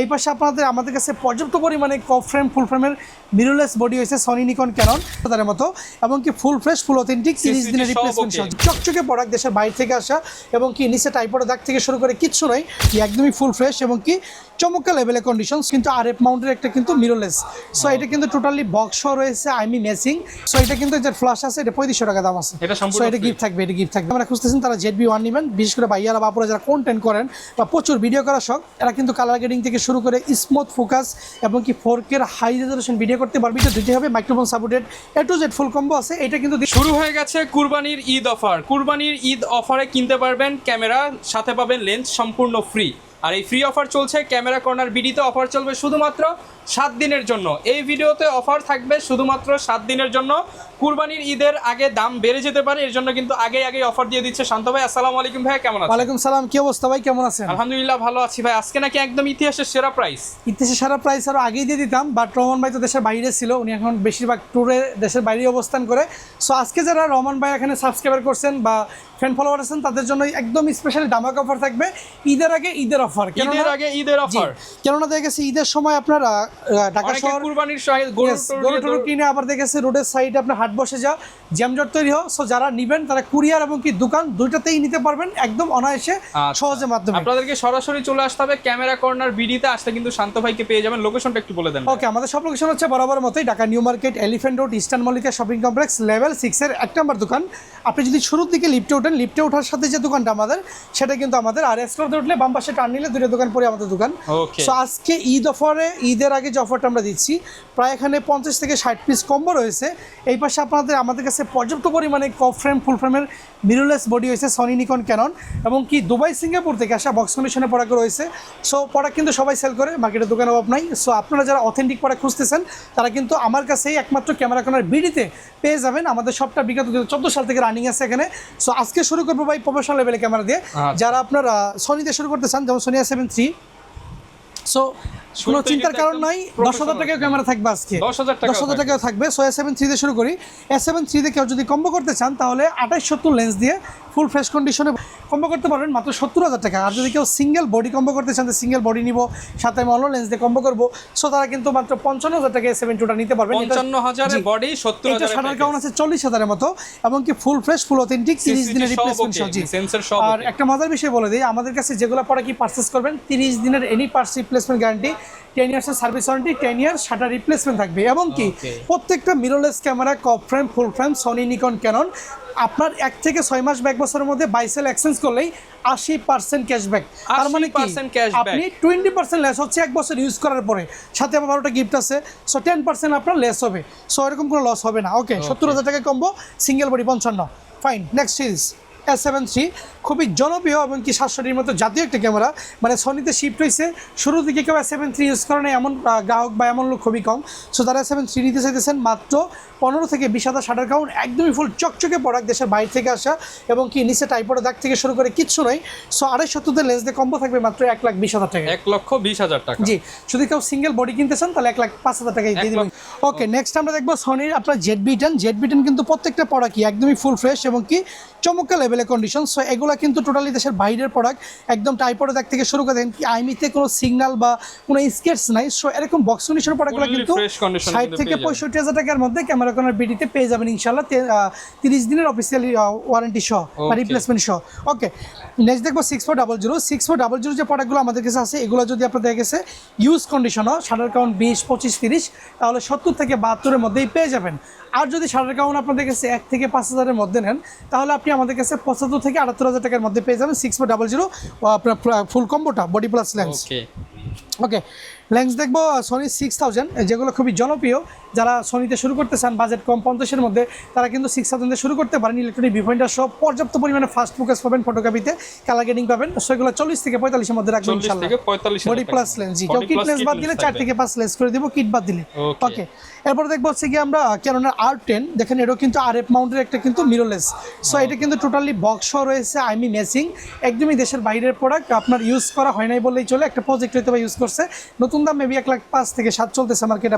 এই পাশে আপনাদের আমাদের কাছে পর্যাপ্ত পরিমাণে কপ ফ্রেম ফুল ফ্রেমের মিররলেস বডি হয়েছে সনি নিকন ক্যানন তাদের মতো এবং কি ফুল ফ্রেশ ফুল অথেন্টিক 30 দিনের রিপ্লেসমেন্ট সহ চকচকে প্রোডাক্ট দেশের বাইরে থেকে আসা এবং কি নিচে টাইপোড দাগ থেকে শুরু করে কিচ্ছু নয় একদমই ফুল ফ্রেশ এবং কি চমৎকার লেভেলের কন্ডিশনস কিন্তু আরএফ মাউন্টের একটা কিন্তু মিররলেস সো এটা কিন্তু টোটালি বক্স রয়েছে ম্যাচিং সো এটা কিন্তু যে ফ্ল্যাশ আছে এটা 3500 টাকা দাম আছে সো এটা গিফট থাকবে আমরা খুঁজতেছেন তারা ZB1 নেবেন বিশেষ করে ভাইয়ারা বাপুরা যারা কন্টেন্ট করেন বা প্রচুর ভিডিও করা শখ এরা কিন্তু কালার গ্রেডিং থেকে শুরু করে স্মুথ ফোকাস এবং কি 4K হাই রেজোলিউশন ভিডিও করতে পারবে এটা দিতে হবে microphone supported A to Z full combo আছে এটা কিন্তু শুরু হয়ে গেছে কুরবানির ঈদ অফার কুরবানির ঈদ অফারে কিনতে পারবেন ক্যামেরা সাথে পাবেন লেন্স সম্পূর্ণ ফ্রি আর এই ফ্রি অফার চলছে ক্যামেরা কর্নার বিডিতে অফার চলবে শুধুমাত্র 7 দিনের জন্য এই ভিডিওতে অফার থাকবে শুধুমাত্র 7 দিনের জন্য কুরবানির ঈদের আগে দাম বেড়ে যেতে পারে এর জন্য কিন্তু আগে অফার দিয়ে দিচ্ছে শান্ত ভাই আসসালামু আলাইকুম ভাই কেমন আছেন ওয়ালাইকুম সালাম কি অবস্থা ভাই কেমন আছেন আলহামদুলিল্লাহ ভালো আছি ভাই আজকে নাকি একদম ইতিহাসের সেরা প্রাইস সেরা প্রাইস আরো আগেই দিয়ে দিতাম বাট রহমান ভাই তো দেশের বাইরে ছিল উনি এখন বেশিরভাগ ট্যুরে দেশের বাইরে অবস্থান করে সো আজকে যারা রহমান ভাই এখানে সাবস্ক্রাইবার করছেন বা ফ্যান ফলোয়ার আছেন তাদের জন্য একদম স্পেশালি ধামাকা অফার থাকবে ঈদের আগে ঈদের অফার কেননা দেখা গেছে ঈদের সময় আপনারা ঢাকা শহর কুরবানির গরু কিনে আবার দেখেছে রোডের সাইডে আপনার হাট বসে যা জ্যামজট তৈরি হয় সো যারা নেবেন তারা কুরিয়ার এবং কি দোকান দুইটাতেই নিতে পারবেন একদম অনায়াসে সহজের মাধ্যমে আপনাদেরকে সরাসরি চলে আসতে হবে ক্যামেরা কর্নার বিডিতে আসতে কিন্তু শান্ত ভাইকে পেয়ে যাবেন লোকেশনটা একটু বলে দেন ওকে আমাদের সব লোকেশন হচ্ছে বরাবর মতোই Dhaka new market elephant road eastern Mallika shopping complex level 6 এর 1 নম্বর দোকান আপনি যদি শুরুর দিকে লিফটে ওঠার সাথে যে দোকানটা আমাদের সেটা কিন্তু আমাদের আর এক্সপ্লোরতে উঠলে বাম পাশে টার্ন নিলে দুটো দোকান পরে আমাদের দোকান সো আজকে ঈদ অফারে ঈদের আগে যে অফারটা আমরা দিচ্ছি প্রায় এখানে 50 থেকে 60 পিস কম্বো রয়েছে এই পাশে আমাদের কাছে পর্যাপ্ত পরিমাণে কপ ফ্রেম ফুল ফ্রেমের মিররলেস বডি হয়েছে সনি নিকন ক্যানন এবং কি দুবাই সিঙ্গাপুর থেকে আসা বক্স কন্ডিশনে প্রোডাক্ট রয়েছে সো প্রোডাক্ট কিন্তু সবাই সেল করে মার্কেটের দোকান অভাব নাই সো আপনারা যারা অথেন্টিক প্রোডাক্ট খুঁজতেছেন তারা কিন্তু আমার কাছেই একমাত্র ক্যামেরা কর্নার বিডিতে পেয়ে যাবেন আমাদের সবটা বিগত 2014 সাল থেকে রানিং আছে এখানে সো আজকে শুরু করবো ভাই প্রফেশনাল লেভেলে ক্যামেরা দিয়ে যারা আপনারা সনিতে শুরু করতে চান যেমন সনি A7 III সো কোনো চিন্তার কারণ নাই 10,000 টাকায় ক্যামেরা থাকবে আজকে 10,000 টাকা থাকবে সো A7 III দিয়ে শুরু করি A7 III দিয়ে কেউ যদি কম্বো করতে চান তাহলে 2870 লেন্স দিয়ে ফুল ফ্রেশ কন্ডিশনে কম্বো করতে পারবেন মাত্র 70,000 টাকা আর যদি কেউ সিঙ্গেল বডি কম্বো করতে চান সিঙ্গেল বডি নিব সাথে আমি অন্য লেন্স দিয়ে কম্বো করবো সো তারা কিন্তু মাত্র 55,000 টাকা A7 IIটা নিতে পারবেন 55,000 বডি 70,000 এটা সাধারণ কাউন্ট আছে 40,000 এর মতো এবং কি ফুল ফ্রেশ ফুল অথেন্টিক 30 দিনের রিপ্লেসমেন্ট সহ সেন্সর সব আর একটা মজার বিষয় বলে দিই আমাদের কাছে যেগুলো পরে কি পারচেজ করবেন 30 দিনের any parts replacement guarantee 10 years এর service warranty 10 year shutter replacement থাকবে এবং কি প্রত্যেকটা mirrorless camera crop frame full frame Sony Nikon Canon আপনার 1 থেকে 6 মাস ব্যাক বছরের মধ্যে বাই সেল এক্সচেঞ্জ করলেই 80% ক্যাশব্যাক তার মানে কি আপনি 20% লেস হচ্ছে 1 বছর ইউজ করার পরে সাথে আবার 12টা গিফট আছে সো 10% আপনার লেস হবে সো এরকম কোনো লস হবে না ওকে 70,000 টাকা combo single body 55 fine next series A7 III খুবই জনপ্রিয় এবং কি 700-টির মতো জাতীয় একটা ক্যামেরা মানে সনিতে শিফট হয়েছে শুরু থেকে কেউ A7 III ইউজ করে না এমন গ্রাহক বা এমন লোক খুবই কম সো তারা A7 III নিতে চাইতেছেন মাত্র 15 থেকে 20,000 শাটার কাউন্ট একদমই ফুল চকচকে প্রোডাক্ট দেশের বাইরে থেকে আসা এবং কি নিচে টাইপোড দাগ থেকে শুরু করে কিচ্ছু নয় সো 250 লেন্স দিয়ে কম্বো থাকবে মাত্র 1,20,000 টাকা 1,20,000 টাকা জি যদি কেউ সিঙ্গেল বডি কিনতে চান তাহলে 1,05,000 টাকায় দিয়ে দিবেন ওকে নেক্সট আমরা দেখবো সনির আপনার ZB10 কিন্তু প্রত্যেকটা প্রোডাক্ট একদমই ফুল ফ্রেশ এবং কি চমৎকার লেভেলের কন্ডিশন সো এগুলো কিন্তু টোটালি দেশের বাইরের প্রোডাক্ট একদম টাইপোড দাগ থেকে শুরু করে দেখেন কি আইমিতে কোনো সিগন্যাল বা কোনো স্কেটস নাই সো এরকম বক্স কন্ডিশনের প্রোডাক্টগুলো কিন্তু 60 থেকে 65,000 টাকার মধ্যে ক্যামেরা কর্নার বিডিতে পেয়ে যাবেন ইনশাআল্লাহ 30 দিনের অফিসিয়ালি ওয়ারেন্টি সহ বা রিপ্লেসমেন্ট সহ ওকে নেক্সট দেখবো 6400 যে প্রোডাক্টগুলো আমাদের কাছে আছে এগুলো যদি আপনাদের কাছে ইউজ কন্ডিশনও শাটার কাউন্ট 20 25 30 তাহলে 70 থেকে 72 এর মধ্যেই পেয়ে যাবেন আর যদি শাটার কাউন্ট আপনাদের কাছে 1 থেকে 5,000 এর মধ্যে নেন তাহলে আপনি আমাদের কাছে 75 থেকে 78,000 টাকার মধ্যে পেয়ে যাবেন 6400 আপনার ফুল কম্বোটা বডি প্লাস লেন্স ওকে লেন্স দেখবো সনি 6000 যেগুলো খুবই জনপ্রিয় যারা সনিতে শুরু করতে চান বাজেট কম 50-এর মধ্যে তারা কিন্তু 6000 দিয়ে শুরু করতে পারেন ইলেকট্রনিক ভিউপয়েন্টার সহ পর্যাপ্ত পরিমাণে ফাস্ট ফোকাস পাবেন ফটোগ্রাফিতে কালার গ্রেডিং পাবেন সেগুলো 40 থেকে 45 এর মধ্যে রাখবেন ইনশাআল্লাহ বডি প্লাস লেন্স জি কেউ কিট লেন্স বাদ দিলে 4 থেকে 5 লেন্স করে দেব কিট বাদ দিলে ওকে এরপর দেখবো হচ্ছে কি আমরা ক্যাননের R10 দেখেন এটাও কিন্তু আরএফ মাউন্টের একটা কিন্তু মিররলেস সো এটা কিন্তু টোটালি বক্স রয়েছে ম্যাচিং একদমই দেশের বাইরের প্রোডাক্ট আপনার ইউজ করা হয় নাই বললেই চলে একটা প্রজেক্ট হয়তো বা ইউজ করছে, নতুন দাম মেবি 1,05,000 থেকে 7 চলতেছে মার্কেটে।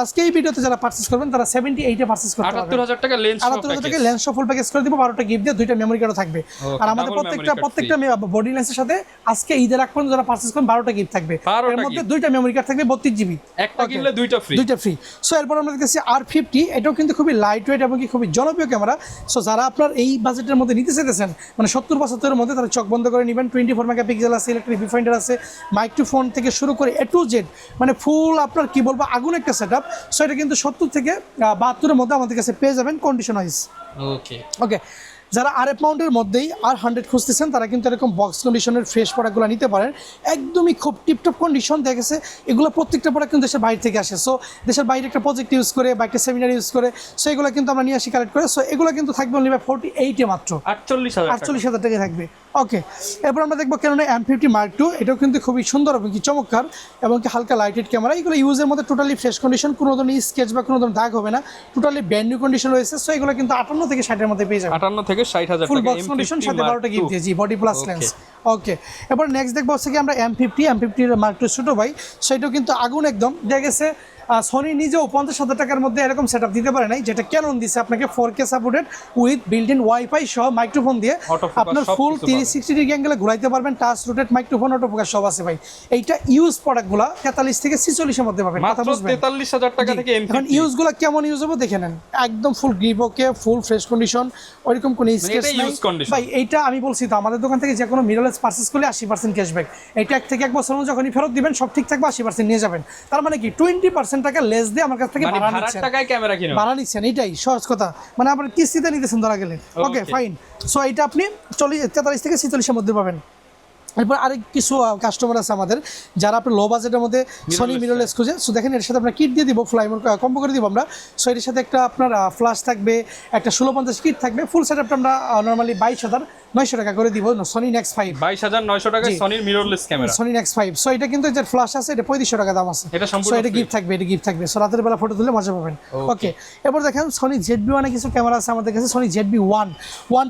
আজকে এই ভিডিওতে যারা পারচেস করবেন তারা 78 পারচেস করতে পারবেন। 78,000 টাকা লেন্স 78,000 টাকা লেন্স ফুল প্যাকেজ করে দিব, 12টা গিফট দিয়ে 2টা মেমোরি কার্ডও থাকবে। আর আমাদের প্রত্যেকটা বডি লেন্সের সাথে আজকে ঈদের আগ পর্যন্ত যারা পারচেস করবেন 12টা গিফট থাকবে, এর মধ্যে 2টা মেমোরি কার্ড থাকবে 32 জিবি, একটা কিনলে 2টা ফ্রি। সো এরপর আমরা দেখতেছি R50, এটাও কিন্তু খুবই লাইট ওয়েট এবং কি খুবই জনপ্রিয় ক্যামেরা। সো যারা আপনার এই বাজেটের মধ্যে নিতে চাইতেছেন, মানে 70-75 এর মধ্যে, তারা চোখ বন্ধ করে নেবেন। 24 মেগাপিক্সেল আছে, ইলেকট্রিক ভিউফাইন্ডার আছে, মাইক্রোফোন থেকে শুরু করে A to Z, মানে ফুল আপনার কি বলবো আগুন একটা সেটআপ। সো এটা কিন্তু 70 থেকে 72 এর মধ্যে আমাদের কাছে পেয়ে যাবেন কন্ডিশন ওয়াইজ। ওকে, যারা RF মাউন্টের মধ্যেই R100 খুঁজতেছেন তারা কিন্তু এরকম বক্স কন্ডিশনের ফ্রেশ প্রোডাক্টগুলো নিতে পারেন, একদমই খুব টিপটপ কন্ডিশন। দেখা গেছে এগুলো প্রত্যেকটা প্রোডাক্ট কিন্তু দেশের বাইরে থেকে আসে। সো দেশের বাইরে একটা প্রজেক্ট ইউজ করে বা একটা সেমিনার ইউজ করে, সো এগুলো কিন্তু আমরা নিয়ে আসি কালেক্ট করে। সো এগুলো কিন্তু থাকবে অনলি 48 মাত্র, 48,000 টাকায় থাকবে। ওকে, এরপর আমরা দেখবো Canon M50 Mark II, এটাও কিন্তু খুবই সুন্দর এবং কি চমৎকার এবং কি হালকা লাইটেড ক্যামেরা। এগুলো ইউজের মধ্যে টোটালি ফ্রেশ কন্ডিশন, কোনো ধরনের স্কেচ বা কোনো ধরনের দাগ হবে না, টোটালি ব্র্যান্ড নিউ কন্ডিশন রয়েছে। সো এগুলো কিন্তু 58 থেকে 60 এর মধ্যে পেয়ে যাবে, 58 থেকে 60,000 ফুল টাকা বক্স কন্ডিশন সাথে 12টা গিফট দিয়েছি, বডি প্লাস লেন্স। ওকে, এবার নেক্সট দেখবো হচ্ছে কি আমরা M50 Mark II ছোটো ভাই। সেটাও কিন্তু আগুন একদম। দেখা গেছে সনি নিজেও 50,000 টাকার মধ্যে এরকম সেট দিতে পারে নাই, যেটা ক্যানন দিছে আপনাকে 4K supported with built in wifi সহ মাইক্রোফোন দিয়ে আপনার ফুল 360 ডিগ্রি অ্যাঙ্গেলে ঘুরাইতে পারবেন, টাচ রোটেট মাইক্রোফোন অটোফোকাস সব আছে ভাই। এইটা ইউজ প্রোডাক্টগুলো 43 থেকে 46 এর মধ্যে পাবেন, মাত্র 43,000 টাকা থেকে M50। এখন ইউজগুলো কেমন ইউজ হবে দেখে নেন, একদম ফুল গ্রিপ ওকে, ফুল ফ্রেশ কন্ডিশন, ওইরকম কোনো স্কেচ নাই ভাই। এইটা আমি বলছি তো, আমাদের দোকান থেকে যে কোনো মিররলেস পারচেজ করলে 80% ক্যাশব্যাক। এটা 1 থেকে 1 বছর যখনই ফেরত দিবেন সব ঠিক থাকবে, 80% নিয়ে যাবেন। তার মানে কি 20% টাকা লেস দিয়ে আমার কাছ থেকে ভাড়া নিচ্ছেন, এইটাই সহজ কথা। মানে আপনার কিস্তিতে নিতেছেন ধরা গেলে। Okay fine. সো এইটা আপনি 43 থেকে 46 এর মধ্যে পাবেন। এরপর আরেক কিছু কাস্টমার আছে আমাদের যারা আপনার লো বাজেটের মধ্যে সনি মিররলেস খুঁজে। সো দেখেন এর সাথে আপনার কিট দিয়ে দিব, ফ্লাইমোর কম্বো করে দিব আমরা। সো এর সাথে একটা আপনার ফ্ল্যাশ থাকবে, একটা 1650 কিট থাকবে। ফুল সেটআপটা আমরা নরমালি 22,900 টাকা করে দিব। সনি নেক্সট 5 22,900 টাকায় সনির mirrorless camera, Sony next 5। So এটা কিন্তু যে ফ্ল্যাশ আছে এটা 3500 টাকা দাম আছে। সো এটা গিফট থাকবে, এটা গিফট থাকবে। সো রাতের বেলা ফটো তুলে মজা পাবেন। ওকে, এরপর দেখেন সনি ZV-1 এ কিছু ক্যামেরা আছে আমাদের কাছে। সনি ZV-1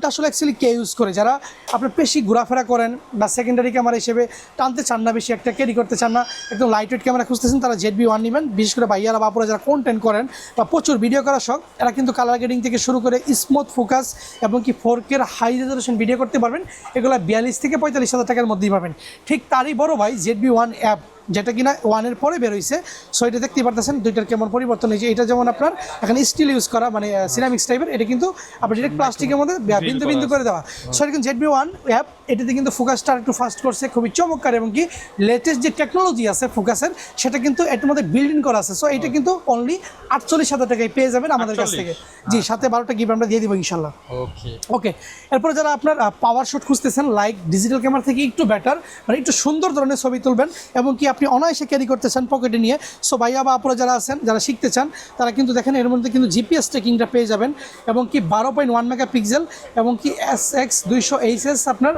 টা আসলে অ্যাকচুয়ালি কে ইউজ করে, যারা আপনার বেশি ঘোরাফেরা করেন বা সেকেন্ডারি ক্যামেরা হিসেবে টানতে চান না, বেশি একটা ক্যারি করতে চান না, একদম লাইট ওয়েট ক্যামেরা খুঁজতেছেন, তারা ZV-1 নেবেন। বিশেষ করে ভাইয়ারা বাপুরা যারা কন্টেন্ট করেন বা প্রচুর ভিডিও করার শখ, এরা কিন্তু কালার গ্রেডিং থেকে শুরু করে স্মুথ ফোকাস এবং কি 4K হাই রেজলিউশন ভিডিও করতে পারবেন। এগুলো 42 থেকে 45,000 টাকার মধ্যেই পাবেন। ঠিক তারই বড় ভাই ZV-1 অ্যাপ, যেটা কিনা 1 এর পরে বের হয়েছে। সো এটা দেখতেই পারতেছেন দুইটার কেমন পরিবর্তন হয়েছে। এটা যেমন আপনার এখানে স্টিল ইউজ করা, মানে সিরামিক্স টাইপের, এটা কিন্তু আপনার ডিরেক্ট প্লাস্টিকের মধ্যে বিন্দু বিন্দু করে দেওয়া। সো এটা কিন্তু ZV-1 অ্যাপ, এটাতে কিন্তু ফোকাসটা একটু ফাস্ট করছে, খুবই চমৎকার এবং কি লেটেস্ট যে টেকনোলজি আছে ফোকাসের সেটা কিন্তু এটার মধ্যে বিল্ড ইন করা আছে। সো এটা কিন্তু অনলি 48,000 টাকায় পেয়ে যাবেন আমাদের কাছ থেকে। জি, সাথে 12টা গিফট আমরা দিয়ে দিব ইনশাল্লাহ। ওকে, এরপরে যারা আপনার পাওয়ার শট খুঁজতেছেন, লাইক ডিজিটাল ক্যামেরা থেকে একটু বেটার, মানে একটু সুন্দর ধরনের ছবি তুলবেন এবং কি আপনি অনায়াসে ক্যারি করতে চান পকেটে নিয়ে। সো ভাইয়া বা আপুরা যারা আছেন, যারা শিখতে চান, তারা কিন্তু দেখেন এর মধ্যে কিন্তু GPS ট্র্যাকিংটা পেয়ে যাবেন এবং কি 12.1 মেগাপিক্সেল এবং কি SX200 আপনার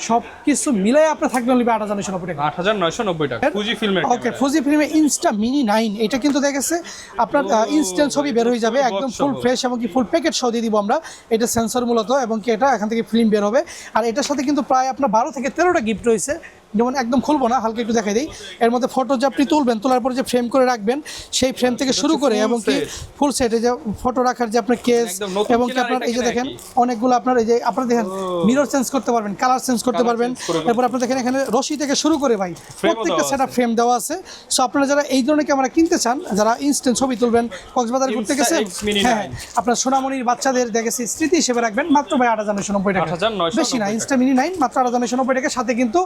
সব কিছু মিলাই আপনার থাকবে অনলি 8,990 টাকা। 8,990 টাকা ফুজি ফিল্মের। ওকে, ফুজি ফিল্মে ইনস্টা মিনি 9, এটা কিন্তু দেখা গেছে আপনার ইনস্ট্যান্ট ছবি বের হয়ে যাবে, একদম ফুল ফ্রেশ এবং কি ফুল প্যাকেট সহ দিয়ে দিব আমরা। এটা সেন্সর মূলত এবং কি এটা এখান থেকে ফিল্ম বের হবে। আর এটার সাথে কিন্তু প্রায় আপনার 12 থেকে 13টা গিফট রয়েছে। যেমন একদম খুলবো না, হালকা একটু দেখাই দিই। এর মধ্যে ফটো যে আপনি তুলবেন, তোলার পরে যে ফ্রেম করে রাখবেন, সেই ফ্রেম থেকে শুরু করে এবং কি ফুল সেটে যে ফটো রাখার যে আপনার কেস এবং কি আপনার এই যে দেখেন অনেকগুলো আপনার এই যে আপনারা দেখেন মিরর চেঞ্জ করতে পারবেন, কালার চেঞ্জ করতে পারবেন। এরপর আপনারা দেখেন এখানে রশি থেকে শুরু করে ভাই প্রত্যেকটা সেটআপ ফ্রেম দেওয়া আছে। সো আপনারা যারা এই ধরনের ক্যামেরা কিনতে চান, যারা ইনস্ট্যান্ট ছবি তুলবেন, কক্সবাজার ঘুরতে গেছেন, হ্যাঁ আপনার সোনামণির বাচ্চাদের দেখেছি স্মৃতি হিসেবে রাখবেন, মাত্র ভাই 8,990 টাকা, বেশি না। ইনস্টা মিনি 9 মাত্র 8,990 টাকা। সাথে কিন্তু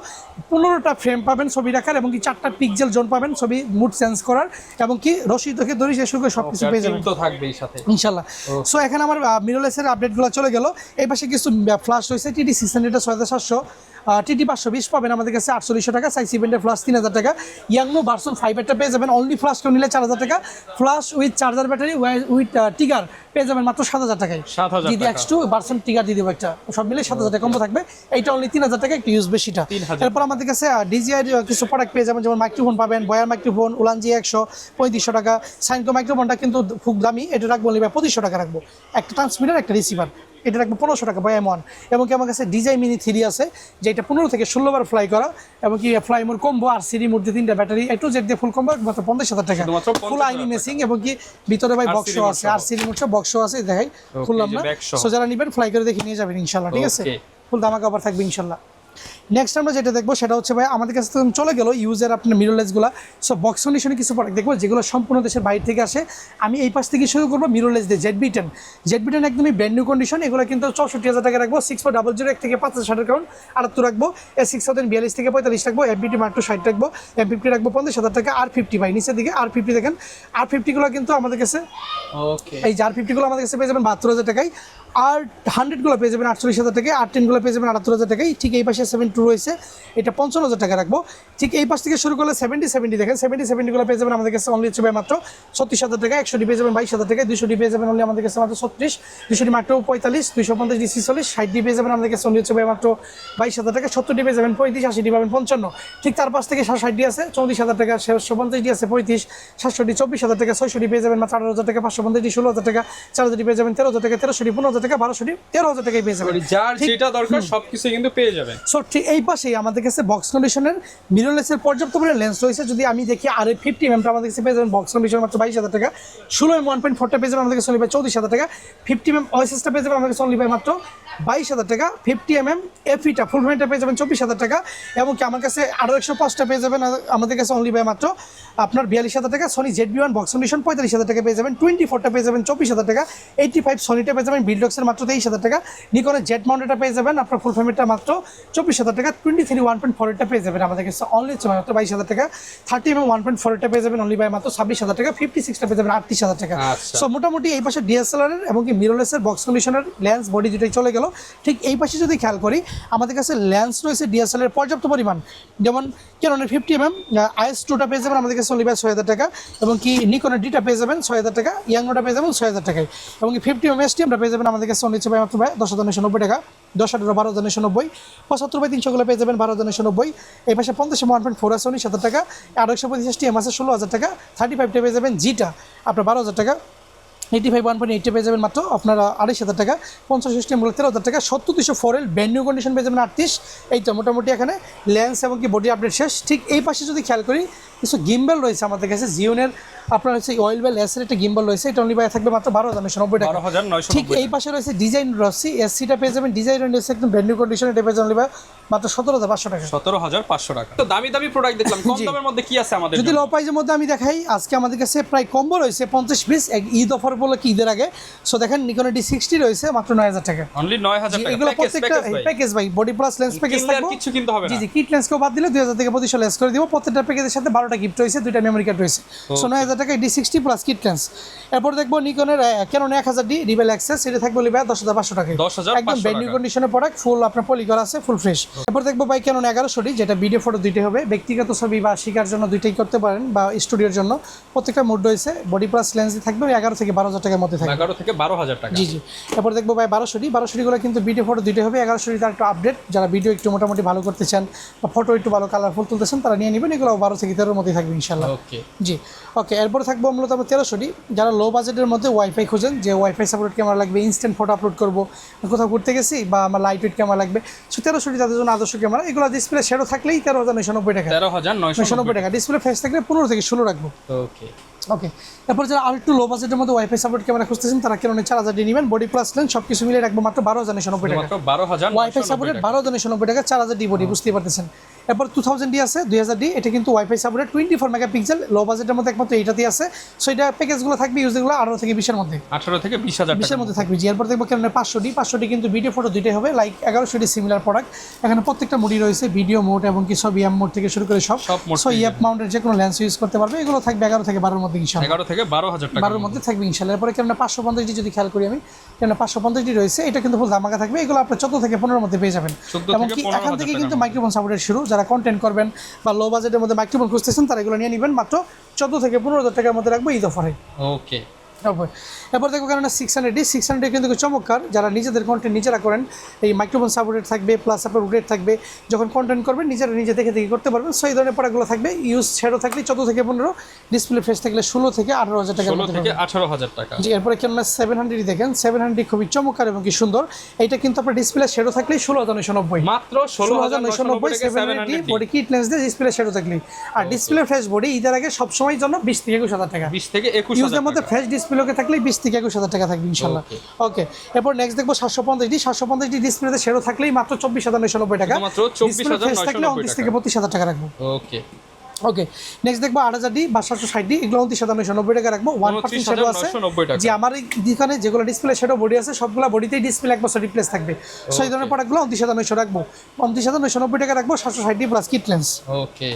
15টা ফ্রেম পাবেন ছবি রাখার এবং কি 4টা পিক্সেল জোন পাবেন ছবি মুড চেঞ্জ করার এবং কি রশি থেকে দড়ি শেষ করে সবকিছু পেয়ে যাবেন তো থাকবেই সাথে ইনশাআল্লাহ। সো এখানে আমার মিররলেসের আপডেটগুলো চলে গেল। এই পাশে কিছু ফ্ল্যাশ রয়েছে, TD 600 6700, TD 520 পাবেন আমাদের কাছে 4800 টাকা। সাইজ 7 ফ্ল্যাশ 3000 টাকা। ইয়াংনো ভার্সন 5 এরটা পেয়ে যাবেন অনলি ফ্ল্যাশ কেউ নিলে 4000 টাকা। Flash with charger battery with trigger পেয়ে যাবেন মাত্র 7,000 টাকায়। DD X2 ভার্সন টিগার দিয়ে দেবো একটা, সব মিলে 7,000 টাকা কম্বো থাকবে। এইটা অনলি 3,000 টাকা, একটু ইউজ বেশিটা। এরপর আমাদের কাছে DJI কিছু প্রোডাক্ট পেয়ে যাবেন, যেমন মাইক্রোফোন পাবেন, বয়ার মাইক্রোফোন উলানজি 100 3500 টাকা। সাইনকো মাইক্রোফোনটা কিন্তু খুব দামি, এটা রাখবো অনলি 2500 টাকা রাখবো। একটা ট্রান্সমিটার, একটা রিসিভার এটা রাখবো 1500 টাকা বাই M1। এবং কি আমার কাছে ডিজাই মিনি 3 আছে, যেটা 15 থেকে 16 বার ফ্লাই করা, এবং কি ফ্লাই মোড কম্বো আর সিডি মোড দিয়ে 3টা ব্যাটারি একটু জেড দিয়ে ফুল কম্বো মাত্র 50,000 টাকা, শুধুমাত্র ফুল 50,000 আইনি মেসিং, এবং কি ভিতরে ভাই বক্স আছে আর সিডি মোড বক্স আছে, দেখাই খুললাম না। সো যারা নিবেন ফ্লাই করে দেখে নিয়ে যাবেন ইনশাআল্লাহ, ঠিক আছে, ফুল ধামাকা অফার থাকবে ইনশাআল্লাহ। নেক্সট আমরা যেটা দেখবো সেটা হচ্ছে ভাই আমাদের কাছে তো চলে গেল ইউজের আপনার মিররলেসগুলো। সো বক্স কন্ডিশনে কিছু প্রোডাক্ট দেখবো যেগুলো সম্পূর্ণ দেশের বাইরে থেকে আসে। আমি এই পাশ থেকে শুরু করবো মিররলেস দিয়ে জেড10 একদমই ব্র্যান্ড নিউ কন্ডিশন। এগুলো কিন্তু 64,000 টাকা রাখবো, 6400 এক থেকে 5000 কাউন্ট 78 রাখবো, S6042 থেকে 45 রাখবো, FBT মাত্র 60 রাখবো, M50 রাখবো 50,000 টাকা, R50 ভাই নিচের দিকে R50 দেখেন, R50 গুলো কিন্তু আমাদের কাছে এই যে R50 গুলো আমাদের কাছে পেয়ে যাবেন 72,000 টাকায়, আর 100 গুলো পেয়ে যাবেন 48,000 টাকায়, R10 গুলো পেয়ে যাবেন 78,000 টাকায়। ঠিক এই পাশে 72 রয়েছে, এটা 55,000 টাকা রাখবো। ঠিক এই পাশ থেকে শুরু করলে 70 দেখেন, 70 গুলো পেয়ে যাবেন আমাদের কাছে অনলি হচ্ছে মাত্র 36,000 টাকা, 100 পেয়ে যাবেন 22,000 টাকা, 200 পেয়ে যাবেন অনলি আমাদের কাছে মাত্র 36, 200 মাত্র 45, 250 DC 40, 60 পেয়ে যাবেন আমাদের কাছে অনলি হচ্ছে মাত্র 22,000 টাকা, 70 পেয়ে যাবেন 35, 80 পাবেন 55। ঠিক তার পাশ থেকে 60 আছে 34,000 টাকা, 750 আছে 35, 700 24,000 টাকা, 600 পেয়ে যাবেন মাত্র 18,000 টাকা, 550 16,000 টাকা, 4,000 পেয়ে যাবেন 13,000 টাকা, 1300 15,000 টাকা, 1200 13,000 টাকায় পেয়ে যাবেন। যার যেটা দরকার সবকিছু কিন্তু পেয়ে যাবেন। সো ঠিক এই পাশেই আমাদের কাছে বক্স কন্ডিশনের মিররলেসের পর্যাপ্ত পরিমাণে লেন্স রয়েছে। যদি আমি দেখি আর 50 mm আমাদের কাছে পেয়ে যাবেন বক্স কন্ডিশন মাত্র 22,000 টাকা, 16 mm 1.4টা পেয়ে যাবেন আমাদের কাছে অনলি 34,000 টাকা, 50 mm OSSটা পেয়ে যাবেন আমাদের কাছে অনলি মাত্র 22,000 টাকা, 50 mm FEটা ফুল ফ্রেমটা পেয়ে যাবেন 24,000 টাকা, এবং কি আমার কাছে আরও 105টা পেয়ে যাবেন আমাদের কাছে অনলি মাত্র আপনার 42,000 টাকা, সনি ZB1 বক্স কন্ডিশন 45,000 টাকা পেয়ে যাবেন, 24টা পেয়ে যাবেন 24,000 টাকা, 85 সনিটা পেয়ে যাবেন বিল্ডক্সের মাত্র 23,000 টাকা, নিকনের জেড মাউন্টেডটা পেয়ে যাবেন আপনার ফুল ফ্রেমেরটা মাত্র 24,000 টাকা, 23 1.4টা পেয়ে যাবেন আমাদের কাছে অনলি মাত্র 22,000 টাকা, 30 mm 1.4টা পেয়ে যাবেন অনলি মাত্র 26,000 টাকা, 56টা পেয়ে যাবেন 38,000 টাকা। সো মোটামুটি এই পাশে DSLR এর এবং কি মিররলেসের বক্স কন্ডিশনের লেন্স বডি দুটোই চলে গেল। ঠিক এই পাশে যদি খেয়াল করি আমাদের কাছে লেন্স রয়েছে DSLR এর পর্যাপ্ত পরিমাণ, যেমন ক্যাননের 50 mm IS2টা পেয়ে যাবেন আমাদের কাছে অনলি 6,000 টাকা, এবং কি নিকনের ডিটা পেয়ে যাবেন 6,000 টাকা, ইয়াংনোটা পেয়ে যাবেন 6,000 টাকায়, এবং কি 50 mm STMটা পেয়ে যাবেন আমাদের কাছে অনলি মাত্র 10,990 টাকা, 10,18 12,990, 75/300 গুলো পেয়ে যাবেন 12,990। এই পাশে 50 mm 1.4 আছে 19,000 টাকা, 825 STM আছে 16,000 টাকা, 35টা পেয়ে যাবেন জিটা আপনার 12,000 টাকা, 85 1.8 পেয়ে যাবেন মাত্র আপনার 28,000 টাকা, 50 STM গুলো 13,000 টাকা, 70-200 ব্র্যান্ড নিউ কন্ডিশন পেয়ে যাবেন 38। এইটা মোটামুটি এখানে লেন্স এবং কি বডি আপডেট শেষ। ঠিক এই পাশে যদি খেয়াল করি কিছু গিম্বল রয়েছে আমাদের কাছে, জিওনের আপনার হচ্ছে অয়েল বেল এসের একটা গিম্বল রয়েছে, এটা অনলি বাই থাকবে মাত্র 12,990 টাকা। ঠিক এই পাশে রয়েছে ডিজাইন রসি এসসিটা পেয়ে যাবেন ডিজাইন রয়েছে একদম ব্র্যান্ড নিউ কন্ডিশন, এটা পেয়ে যাবেন অনলি বাই মাত্র 17,500 টাকা। 17,500 টাকা। তো দামি দামি প্রোডাক্ট দেখলাম, কম দামের মধ্যে কি আছে আমাদের? যদি লো প্রাইসের মধ্যে আমি দেখাই, আজকে আমাদের কাছে প্রায় কম্বো রয়েছে 50 পিস ঈদ অফার বলে কি ঈদের আগে। সো দেখেন নিকন D60 রয়েছে মাত্র 9,000 টাকা, অনলি 9,000 টাকা। এগুলো প্রত্যেকটা প্যাকেজ ভাই, বডি প্লাস লেন্স প্যাকেজ থাকবে, কিছু কিনতে হবে না। জি কিট লেন্সকেও বাদ দিলে 2,000 থেকে 2500 লেস করে দিব। প্রত্যেকটা প্যাকেজের সাথে 12টা গিফট রয়েছে, 2টা মেমরি কার্ড রয়েছে। সো 9,000 টাকা D60 প্লাস কিট লেন্স। এরপর দেখবো নিকনের ক্যানন 1000D রিবেল অ্যাক্সেস, এটা থাকবে বলি ভাই 10,500 টাকা, 10,500 একদম ব্র্যান্ড নিউ কন্ডিশনের প্রোডাক্ট, ফুল আপনার পলি করা আছে, ফুল ফ্রেশ। এরপর দেখবো ভাই ক্যানন 1100D, যেটা ভিডিও ফটো দুইটাই হবে, ব্যক্তিগত ছবি বা শিকার জন্য দুইটাই করতে পারেন, বা স্টুডিওর জন্য প্রত্যেকটা মোড রয়েছে, বডি প্লাস লেন্স থাকবে 11 থেকে 12,000 টাকার মধ্যে থাকবে, 11 থেকে 12,000 টাকা। জি জি। এরপর দেখবো ভাই 1200D গুলো কিন্তু ভিডিও ফটো দুইটাই হবে, 1100D তার একটু আপডেট, যারা ভিডিও একটু মোটামুটি ভালো করতে চান বা ফটো একটু ভালো কালারফুল তুলতেছেন তারা নিয়ে নেবেন, এগুলো 12 থেকে 13 মধ্যে থাকবে ইনশাআল্লাহ। ওকে জি ওকে। এরপর থাকবো মূলত আমরা 1300D, যারা লো বাজেটের মধ্যে ওয়াইফাই খোঁজেন, যে ওয়াইফাই সাপোর্ট ক্যামেরা লাগবে, ইনস্ট্যান্ট ফটো আপলোড করবো, কোথাও ঘুরতে গেছি বা আমার লাইট ওয়েট ক্যামেরা লাগবে, সো 1300D তাদের জন্য আদর্শ ক্যামেরা। এগুলো ডিসপ্লে শ্যাডো থাকলেই 13,990 টাকা, 13,990 টাকা। ডিসপ্লে ফেস থাকলে 15 থেকে 16 রাখবো। ওকে ওকে। তারপর যারা আর একটু লো বাজেটের মধ্যে ওয়াইফাই সাপোর্ট ক্যামেরা খুঁজতেছেন তারা কেন 4,000D নেবেন, বডি প্লাস লেন্স সব কিছু মিলে রাখবো মাত্র 12,990 টাকা, 12,000 ওয়াইফাই সাপোর্টেড 12,990 টাকা, 4,000D বডি, বুঝতেই পারতেছেন। এরপর 2000D আছে, 2000D, এটা কিন্তু ওয়াইফাই সাপোর্টেড 24 মেগাপিক্সেল, লো বাজেটের মধ্যে একমাত্র এইটাতেই আছে। সো এটা প্যাকেজগুলো থাকবে ইউজগুলো 18 থেকে 20 এর মধ্যে, 18 থেকে 20,000 20 মধ্যে থাকবে। জি। এরপর দেখবো কেন 500D কিন্তু ভিডিও ফটো দুইটাই হবে, লাইক 1100D সিমিলার প্রোডাক্ট। এখানে প্রত্যেকটা মোডই রয়েছে, ভিডিও মোড এবং কি ছবি এম মোড থেকে শুরু করে সব। সো ইএফ মাউন্টের যে কোনো লেন্স ইউজ করতে পারবে, এগুলো থাকবে 11 থেকে 12 এর মধ্যে ইনশাআল্লাহ, 11 থেকে 12,000 টাকা 12 এর মধ্যে থাকবে ইনশাআল্লাহ। এরপরে কেন 550D যদি খেয়াল করি আমি, কেন 550D রয়েছে, এটা কিন্তু ফুল ধামাকা থাকবে, এগুলো আপনি 14 থেকে 15 এর মধ্যে পেয়ে যাবেন। এবং কি এখান থেকে কিন্তু মাইক্রোফোন সাপোর্টের শুরু, যারা কন্টেন্ট করবেন বা লো বাজেটের মধ্যে মাইক্রোফোন খুঁজতেছেন তারা এগুলো নিয়ে নেবেন, মাত্র 14 থেকে 15,000 টাকার মধ্যে রাখবো ঈদ অফারে। ওকে। এরপর দেখো কারণ 600 কিন্তু খুব চমৎকার, যারা নিজেদের কন্টেন্ট নিজেরা করেন, এই মাইক্রোফোন সাপোর্টেড থাকবে প্লাস আপনার রুটেড থাকবে, যখন কন্টেন্ট করবেন নিজেরা নিজে দেখে করতে পারবেন। সো এই ধরনের প্রোডাক্টগুলো থাকবে। ইউজ শ্যাডো থাকলে 14 থেকে 15, ডিসপ্লে ফ্রেশ থাকলে 16 থেকে 18,000 টাকার মধ্যে 16 থেকে 18,000 টাকা। জি, এরপরে ক্যামেরা 700 দেখেন, 700 খুবই চমৎকার এবং কি সুন্দর। এটা কিন্তু আপনার ডিসপ্লে শ্যাডো থাকলেই 16,990, মাত্র 16,990 টাকা 700 বডি কিট লেন্স দিয়ে ডিসপ্লে শ্যাডো থাকলেই। আর ডিসপ্লে ফ্রেশ বডি ঈদের আগে সবসময়ের জন্য 20 থেকে 21,000 টাকা। 20 থেকে 21,000 ইউজের মধ্যে ফ্রেশ ডিসপ্লেকে থাকলেই 20 থেকে 21,000 টাকা থাকবে ইনশাআল্লাহ। ওকে, এরপর নেক্সট দেখবো 750 ডিসপ্লেতে শ্যাডো থাকলেই মাত্র 24,990 টাকা। মাত্র 24,990 29 থেকে 32,000 টাকা রাখবো। ওকে ওকে, নেক্সট দেখবো 8,000 বা 760, এগুলো 29,990 টাকা রাখবো। 1% শ্যাডো আছে। 29,990 টাকা। যে আমার এই দোকানে যেগুলো ডিসপ্লে শ্যাডো বডি আছে সবগুলো বডিতেই ডিসপ্লে 1 বছর রিপ্লেস থাকবে। সো এই ধরনের প্রোডাক্টগুলো 29,900 রাখবো, 29,990 টাকা রাখবো, 760 প্লাস কিট লেন্স। ওকে,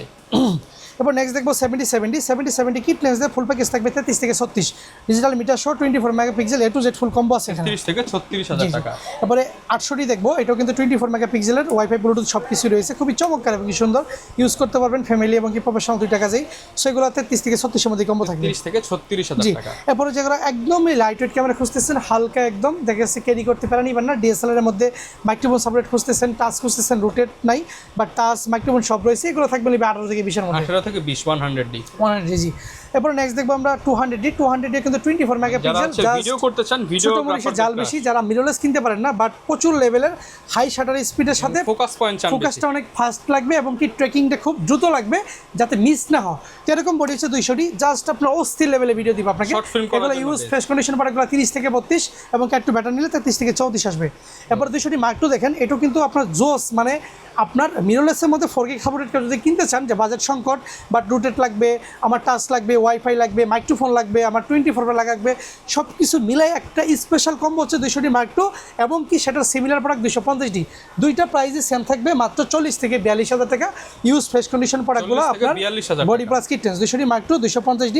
এরপর নেক্সট দেখবো 70 কিট লেন্স দিয়ে ফুল প্যাকেজ থাকবে 33 থেকে 36, digital meter show 24 megapixel, A to Z full combo আছে এখানে 30 থেকে 36,000 টাকা। এরপরে 800 দেখবো, এটাও কিন্তু 24 মেগাপিক্সেলের, ওয়াইফাই ব্লুটুথ সব কিছু রয়েছে, খুবই চমৎকার এবং কি সুন্দর, ইউজ করতে পারবেন ফ্যামিলি এবং কি প্রফেশনাল দুইটা কাজেই। সেগুলো 33 থেকে 36 এর মধ্যে কম্বো থাকবে। 30 থেকে 36,000 জি, টাকা। এরপরে যেগুলো একদমই লাইট ওয়েট ক্যামেরা খুঁজতেছেন, হালকা একদম দেখে যাচ্ছে ক্যারি করতে পারেন, ইভেন না ডিএসএলআর এর মধ্যে মাইক্রোফোন সাপোর্ট খুঁজতেছেন, টাচ খুঁজতেছেন, রুটেড নাই বাট টাচ মাইক্রোফোন সব রয়েছে, এগুলো থাকবে 18 থেকে 20 এর মধ্যে। 18 থেকে 20 100 জি। এরপর নেক্সট দেখবো আমরা 200 কিন্তু 24 মেগাপিক্সেল, যারা ভিডিও করতে চান, ভিডিওগ্রাফার জাল বেশি, যারা মিররলেস কিনতে পারেন না বাট প্রচুর লেভেলের হাই শাটার স্পিডের সাথে ফোকাস পয়েন্ট চান, ফোকাসটা অনেক ফাস্ট লাগবে এবং কি ট্র্যাকিংটা খুব দ্রুত লাগবে যাতে মিস না হয়। তো এরকম বডি হচ্ছে 200, জাস্ট আপনার অস্থির লেভেলে ভিডিও দিব আপনাকে। Short film করার এগুলো জন্য ইউজ ফ্রেশ কন্ডিশন প্রোডাক্টগুলো 30 থেকে 32 এবং একটু ব্যাটার নিলে 33 থেকে 34 আসবে। এরপর 200 মার্ক 2 দেখেন, এটাও কিন্তু আপনার জোস, মানে আপনার মিররলেসের মধ্যে 4K সাপোর্টেড যদি কিনতে চান, যে বাজেট সংকট বাট রুটেড লাগবে, আমার টাচ লাগবে, ওয়াইফাই লাগবে, মাইক্রোফোন লাগবে, আমার 24 লাগবে, সব কিছু মিলাই একটা স্পেশাল কম্বো হচ্ছে 200 মার্ক 2 এবং কি সেটার সিমিলার প্রোডাক্ট 250D, দুইটা প্রাইসই সেম থাকবে মাত্র 40 থেকে 42,000 টাকা। ইউজ ফ্রেশ কন্ডিশন প্রোডাক্টগুলো 40 থেকে আপনার 42,000 body plus kit lens 200 mark 2 250D,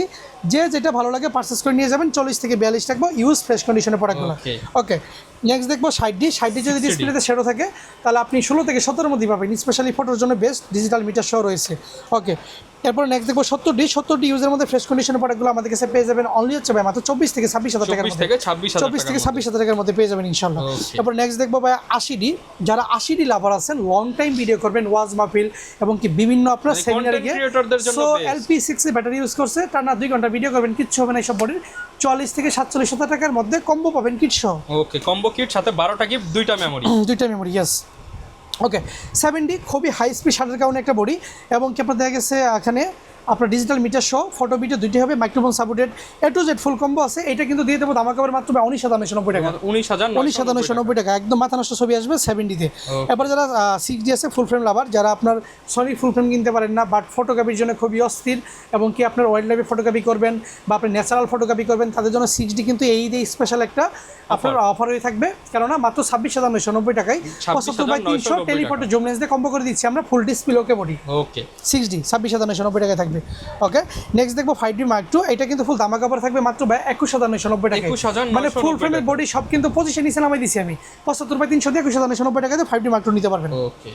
যে যেটা ভালো লাগে পারচেস করে নিয়ে যাবেন। 40 থেকে 42 থাকবো ইউজ ফ্রেশ কন্ডিশনের প্রোডাক্টগুলো। ওকে, নেক্সট দেখবো 60 যদি ডিসপ্লেতে শ্যাডো থাকে তাহলে আপনি 16 থেকে 17 মধ্যে পাবেন, স্পেশালি ফটোর জন্য বেস্ট, ডিজিটাল মিটার সহ রয়েছে। ওকে, এরপর নেক্সট দেখবো 70 ইউজের মধ্যে ফ্রেশ কন্ডিশনের প্রোডাক্টগুলো আমাদের কাছে পেয়ে যাবেন অনলি হচ্ছে ভাই মাত্র 24 থেকে 26,000 টাকার মধ্যে, 24 থেকে 26,000 টাকার মধ্যে পেয়ে যাবেন ইনশাআল্লাহ। এরপর নেক্সট দেখবো ভাই 80D, যারা 80D লাভার আছেন, লং টাইম ভিডিও করবেন, ওয়াজ মাহফিল এবং কি বিভিন্ন আপনার সেমিনারে গিয়ে, সো LP60 ব্যাটারি ইউজ করছে, টানা 2 ঘন্টা ভিডিও করবেন, কিচ্ছু হবে না এইসব বডির, 40 থেকে 47,000 টাকার মধ্যে কম্বো পাবেন কিট সহ। ওকে, কম্বো কিট সাথে 12টা গিফট, 2টা মেমোরি, ইয়েস। ওকে, 70 খুবই হাই স্পিড শাটার কাউন্ট একটা বডি এবং কি আপনার দেখা গেছে এখানে আপনার ডিজিটাল মিটার সহ ফটো ভিডিও দুইটাই হবে, microphone supported, A to Z full combo আছে। এটা কিন্তু দিয়ে দেবো দামাকাবার মাত্র 19,990 টাকা, 19,990 টাকা, একদম মাথা নষ্ট ছবি আসবে 70-তে। এবার যারা 6D আছে ফুল ফ্রেম লাভার, যারা আপনার সনি ফুল ফ্রেম কিনতে পারেন না বাট ফটোগ্রাফির জন্য খুবই অস্থির এবং কি আপনার ওয়াইল্ড লাইফে ফটোগ্রাফি করবেন বা আপনি ন্যাচারাল ফটোগ্রাফি করবেন, তাদের জন্য 6D কিন্তু এই দিয়ে স্পেশাল একটা আপনার অফার হয়ে থাকবে, কেননা মাত্র 26,990 টাকায় 75/300 টেলিফটো জুম লেন্স দিয়ে কম্বো করে দিচ্ছি আমরা, ফুল ডিসপ্লে ওকে বডি। ওকে, 6D 26,990 টাকায় থাকবে। ওকে, নেক্সট দেখবো 5D মার্ক 2, এটা কিন্তু ফুল দামা কাপড় থাকবে মাত্র 21,990 টাকায়, মানে ফুল ফ্রেমের বডি সব কিন্তু পজিশন নিচে নামাই দিচ্ছি আমি 75/300 দিয়ে 21,990 টাকায় 5D মার্ক 2 নিতে পারবেন। ওকে,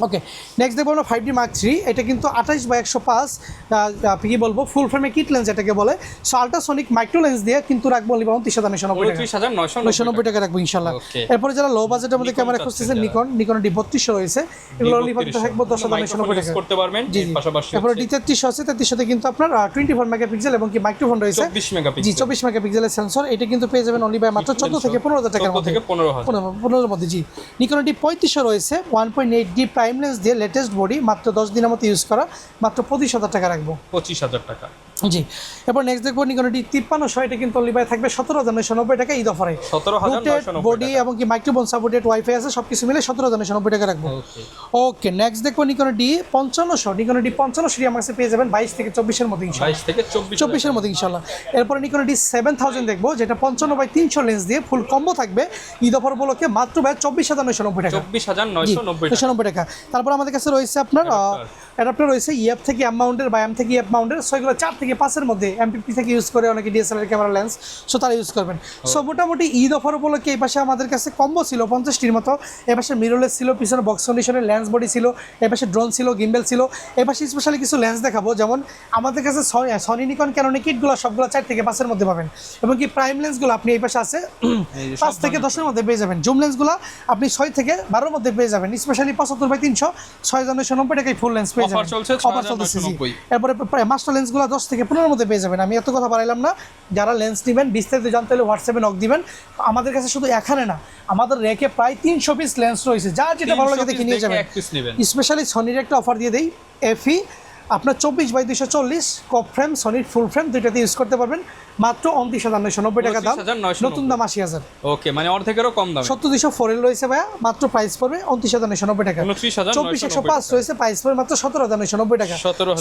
ওকে, নেক্সট দেখবো আমরা 5D মার্ক 3, এটা কিন্তু 28/105 কি বলবো ফুল ফ্রেমে কিট লেন্স এটাকে বলে, সো আল্ট্রাসনিক মাইক্রো লেন্স দিয়ে কিন্তু রাখবো 29,990 টাকা রাখবো ইনশাআল্লাহ। এরপরে যারা লো বাজেটের মধ্যে ক্যামেরা খুঁজতেছেন, নিকন D3200 রয়েছে, এগুলো অনলি থাকবো 10,990 টাকা করতে পারবেন। পাশাপাশি এরপরে D3300 আছে, 3300 কিন্তু আপনার 24 মেগাপিক্সেল এবং কি মাইক্রোফোন রয়েছে 24 মেগাপিক্সেল, জি 24 মেগাপিক্সেলের সেন্সর, এটা কিন্তু পেয়ে যাবেন অনলি বাই মাত্র 14 থেকে 15,000 টাকার মধ্যে, 15 এর মধ্যে। জি, নিকন D3500 রয়েছে 1.8D প্রাইম লেন্স দিয়ে লেটেস্ট বডি, মাত্র 10 দিনের মতো ইউজ করা, মাত্র 25,000 টাকা রাখবো, 25,000 টাকা। জি, এরপর নেক্সট দেখবো নিকন D5300, এটা কিন্তু অনলি বাই থাকবে 17,990 টাকা ঈদ অফারে, 17,990 বডি এবং কি মাইক্রোফোন সাপোর্টেড ওয়াইফাই আছে, সবকিছু মিলে 17,990 টাকা রাখবো। ওকে, নেক্সট দেখবো নিকন D5500 আমার কাছে পেয়ে যাবেন 22 থেকে 24 এর মধ্যে ইনশাআল্লাহ, 22 থেকে 24 এর মধ্যে ইনশাআল্লাহ। এরপরে নিকন D7000 দেখবো, যেটা 55/300 লেন্স দিয়ে ফুল কম্বো থাকবে ঈদ অফার উপলক্ষে মাত্র ভাই 24,990 টাকা, 24,990 টাকা। তারপর আমাদের কাছে রয়েছে আপনার অ্যাডাপ্টার রয়েছে ইএফ থেকে এম মাউন্টের বা এম থেকে ইএফ মাউন্টের, সো এগুলো 4 থেকে 5-এর মধ্যে এমপিপি থেকে ইউজ করে অনেকে ডিএসএলআর ক্যামেরা লেন্স, সো তারা ইউজ করবেন। সো মোটামুটি ঈদ অফার উপলক্ষে এই পাশে আমাদের কাছে কম্বো ছিল 50-টির মতো, এ পাশে মিররলেস ছিল, পিছনে বক্স কন্ডিশনের লেন্স বডি ছিল, এ পাশে ড্রোন ছিল, গিম্বেল ছিল, এ পাশে স্পেশালি কিছু লেন্স দেখাবো, যেমন আমাদের কাছে সনি নিকন ক্যাননের কিটগুলো সবগুলো 4 থেকে 5-এর মধ্যে পাবেন, এবং কি প্রাইম লেন্সগুলো আপনি এই পাশে আছে 5 থেকে 10-এর মধ্যে পেয়ে যাবেন, জুম লেন্সগুলো আপনি 6 থেকে 12-এর মধ্যে পেয়ে যাবেন, স্পেশালি 75/300 6,990 টাকায় ফুল লেন্স পেয়ে যাবেন, অফার চলতেছে। এরপরে মাস্টার লেন্সগুলো 10 থেকে 15-এর মধ্যে পেয়ে যাবেন। আমি এত কথা বাড়াইলাম না, যারা লেন্স নেবেন বিস্তারিত জানতে হলে হোয়াটসঅ্যাপে নক দিবেন। আমাদের কাছে শুধু এখানে না, আমাদের রেকে প্রায় 300 পিস লেন্স রয়েছে, যার যেটা ভালো লাগে দেখে নিয়ে যাবেন। স্পেশালি সনির একটা অফার দিয়ে দেই, এফি আপনার 24/240 কপ ফ্রেম, সনির ফুল ফ্রেম দুইটাতে ইউজ করতে পারবেন, মাত্র 29,990 টাকা দাম, নতুন দাম 80,000। ওকে, মানে অর্ধেকেরও কম দাম। 70200 4L রয়েছে ভাইয়া, মাত্র প্রাইস পড়বে 29,990 টাকা। 24,105 রয়েছে, প্রাইস পড়বে মাত্র 17,990 টাকা।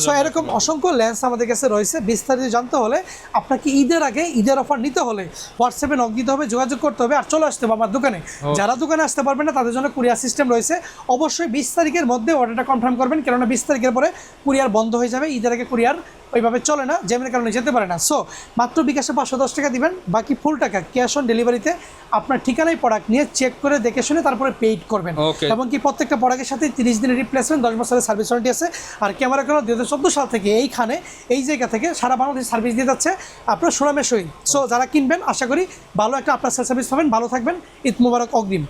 সো এরকম অসংখ্য লেন্স আমাদের কাছে রয়েছে। বিস্তারিত জানতে হলে আপনাকে ঈদের আগে ঈদের অফার নিতে হলে হোয়াটসঅ্যাপে নক দিতে হবে, যোগাযোগ করতে হবে, আর চলে আসতে হবে আমার দোকানে। যারা দোকানে আসতে পারবেন না তাদের জন্য কুরিয়ার সিস্টেম রয়েছে। অবশ্যই 20 তারিখের মধ্যে অর্ডারটা কনফার্ম করবেন, কেননা 20 তারিখের পরে কুরিয়ার বন্ধ হয়ে যাবে। ঈদের আগে কুরিয়ার ওইভাবে চলে না, যেমন কারণে যেতে পারে না। সো মাত্র বিকাশে 510 টাকা দিবেন, বাকি ফুল টাকা ক্যাশ অন ডেলিভারিতে আপনার ঠিকানায় প্রোডাক্ট নিয়ে চেক করে দেখে শুনে তারপরে পেইড করবেন। এবং কি প্রত্যেকটা প্রোডাক্টের সাথে 30 দিনের রিপ্লেসমেন্ট, 10 বছরের সার্ভিস ওয়ারেন্টি আছে। আর ক্যামেরা করার 2014 সাল থেকে এইখানে এই জায়গা থেকে সারা বাংলাদেশ সার্ভিস দিয়ে যাচ্ছে আপনার সুনামের সহিত। সো যারা কিনবেন আশা করি ভালো একটা আপনার সার্ভিস পাবেন। ভালো থাকবেন, ঈদ মুবারক অগ্রিম।